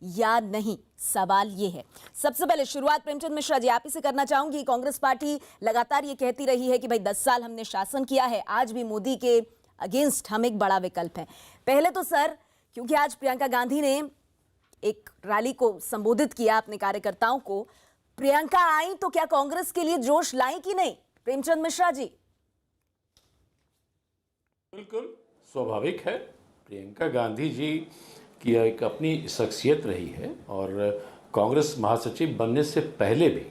या नहीं, सवाल ये है। सबसे पहले शुरुआत प्रेमचंद मिश्रा जी आप ही से करना चाहूंगी। कांग्रेस पार्टी लगातार ये कहती रही है कि भाई 10 साल हमने शासन किया है, आज भी मोदी के अगेंस्ट हम एक बड़ा विकल्प हैं। पहले तो सर, क्योंकि आज प्रियंका गांधी ने एक रैली को संबोधित किया अपने कार्यकर्ताओं को, प्रियंका आई तो क्या कांग्रेस के लिए जोश लाई कि नहीं? प्रेमचंद मिश्रा जी। बिल्कुल स्वाभाविक है, प्रियंका गांधी जी की एक अपनी शख्सियत रही है और कांग्रेस महासचिव बनने से पहले भी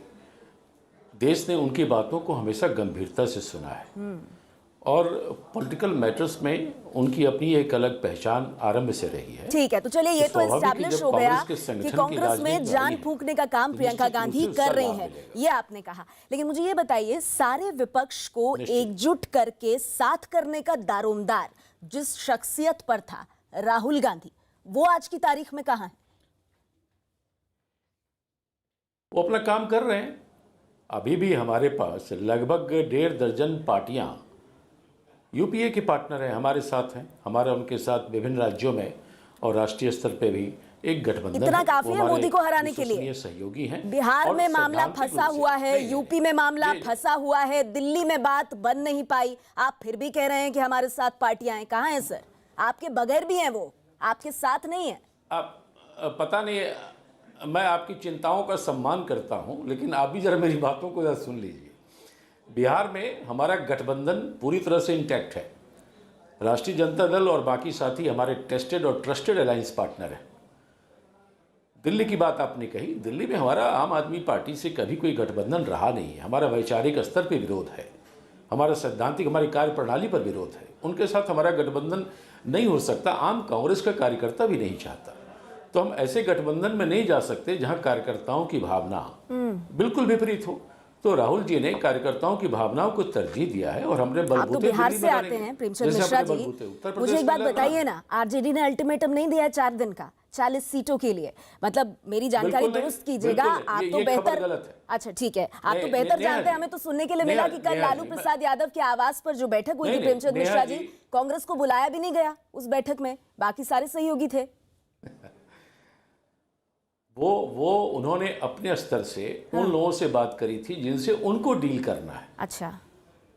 देश ने उनकी बातों को हमेशा गंभीरता से सुना है और पॉलिटिकल मैटर्स में उनकी अपनी एक अलग पहचान आरंभ से रही है। ठीक है, तो चलिए ये तो एस्टैब्लिश हो गया कि कांग्रेस में जान फूंकने का काम प्रियंका गांधी कर रही है, ये आपने कहा। लेकिन मुझे ये बताइए, सारे विपक्ष को एकजुट करके साथ करने का दारोमदार जिस शख्सियत पर था राहुल गांधी, वो आज की तारीख में कहां है? वो अपना काम कर रहे हैं। अभी भी हमारे पास लगभग 1.5 दर्जन पार्टियां यूपीए के पार्टनर हैं, हमारे साथ हैं। हमारा उनके साथ विभिन्न राज्यों में और राष्ट्रीय स्तर पे भी एक गठबंधन इतना काफी है मोदी को हराने के लिए। सहयोगी हैं। बिहार में मामला फंसा हुआ है, यूपी में मामला फंसा हुआ है, दिल्ली में बात बन नहीं पाई, आप फिर भी कह रहे हैं कि हमारे साथ पार्टियां हैं। कहां हैं सर? आपके बगैर भी हैं, वो आपके साथ नहीं है। आप पता नहीं, मैं आपकी चिंताओं का सम्मान करता हूं, लेकिन आप भी जरा मेरी बातों को जरा सुन लीजिए। बिहार में हमारा गठबंधन पूरी तरह से इंटैक्ट है। राष्ट्रीय जनता दल और बाकी साथी हमारे टेस्टेड और ट्रस्टेड अलायंस पार्टनर हैं। दिल्ली की बात आपने कही, दिल्ली में हमारा आम आदमी पार्टी से कभी कोई गठबंधन रहा नहीं है। हमारा वैचारिक स्तर पर विरोध है, हमारा सैद्धांतिक, हमारी कार्यप्रणाली पर विरोध है। उनके साथ हमारा गठबंधन नहीं हो सकता, आम कांग्रेस का कार्यकर्ता भी नहीं चाहता। तो हम ऐसे गठबंधन में नहीं जा सकते जहां कार्यकर्ताओं की भावना बिल्कुल विपरीत हो। तो राहुल जी ने कार्यकर्ताओं की भावनाओं को तरजीह दिया है और हमने आप तो बिहार से आते हैं प्रेमचंद मिश्रा जी, मुझे एक बात बताइए ना, आरजेडी ने अल्टीमेटम नहीं दिया 4 दिन का 40 सीटों के लिए? मतलब मेरी जानकारी दुरुस्त कीजिएगा, आप तो बेहतर, अच्छा ठीक है, आप तो बेहतर जानते हैं। हमें तो सुनने के लिए मिला कि कल लालू प्रसाद यादव के आवास पर जो बैठक हुई थी प्रेमचंद मिश्रा जी, कांग्रेस को बुलाया भी नहीं गया उस बैठक में, बाकी सारे सहयोगी थे। वो उन्होंने अपने स्तर से उन लोगों से बात करी थी जिनसे उनको डील करना है। अच्छा।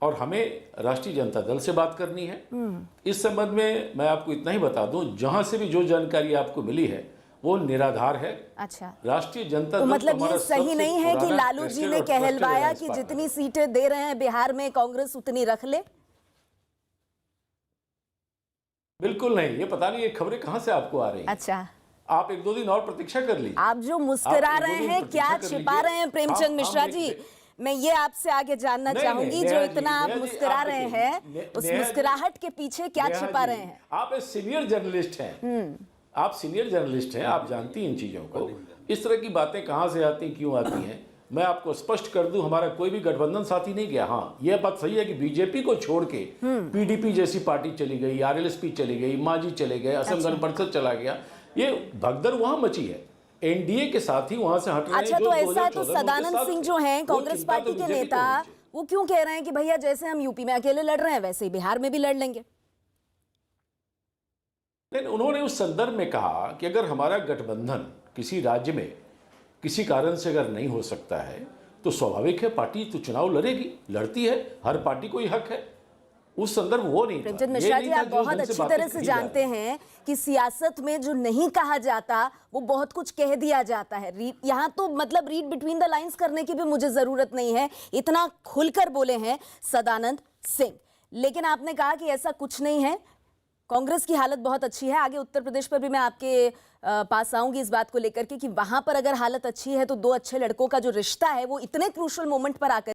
और हमें राष्ट्रीय जनता दल से बात करनी है। इस संबंध में मैं आपको इतना ही बता दूं, जहां से भी जो जानकारी आपको मिली है वो निराधार है। अच्छा। राष्ट्रीय जनता तो दल मतलब ये सही नहीं है कि लालू जी ने कहलवाया कि जितनी सीटें दे रहे हैं बिहार में कांग्रेस उतनी रख ले? बिल्कुल नहीं, ये पता नहीं ये खबरें कहां से आपको आ रही हैं। अच्छा, आप 1-2 दिन और प्रतीक्षा कर लीजिए। आप जो मुस्कुरा रहे हैं, क्या छिपा रहे हैं प्रेमचंद मिश्रा जी? मैं ये आपसे आगे जानना चाहूंगी, जो इतना आप मुस्कुरा रहे हैं, उस मुस्कुराहट के पीछे क्या छिपा रहे हैं? आप एक सीनियर जर्नलिस्ट हैं, आप सीनियर जर्नलिस्ट हैं, आप जानती हैं इन चीजों को। इस तरह की बातें कहां से आती, क्यों आती हैं, मैं आपको स्पष्ट कर दूं, हमारा कोई भी गठबंधन साथी नहीं गया। हाँ, यह बात सही है कि बीजेपी को छोड़ के पीडीपी जैसी पार्टी चली गई, आरएलएसपी चली गई, मांझी चले गए, असम गण परिषद चला गया, ये भगदड़ वहां मची है। एनडीए के साथी वहां से हट रहे हैं। अच्छा, तो ऐसा तो सदानंद सिंह जो हैं कांग्रेस पार्टी के नेता, वो क्यों कह रहे हैं कि भैया जैसे हम यूपी में अकेले लड़ रहे हैं वैसे ही बिहार में भी लड़ लेंगे? लेकिन उन्होंने उस संदर्भ में कहा कि अगर हमारा गठबंधन किसी राज्य में किसी कारण से अगर नहीं हो सकता है तो स्वाभाविक है पार्टी तो चुनाव लड़ेगी, लड़ती है, हर पार्टी को ही हक है। उस संदर्भ वो नहीं था। प्रेमचंद मिश्रा जी, आप बहुत अच्छी तरह से जानते हैं कि सियासत में जो नहीं कहा जाता वो बहुत कुछ कह दिया जाता है। यहाँ तो मतलब रीड बिटवीन द लाइंस करने की भी मुझे जरूरत नहीं है, इतना खुलकर बोले हैं सदानंद सिंह। लेकिन आपने कहा कि ऐसा कुछ नहीं है, कांग्रेस की हालत बहुत अच्छी है। आगे उत्तर प्रदेश पर भी मैं आपके पास आऊंगी इस बात को लेकर के कि वहां पर अगर हालत अच्छी है तो 2 अच्छे लड़कों का जो रिश्ता है वो इतने क्रूशल मोमेंट पर आकर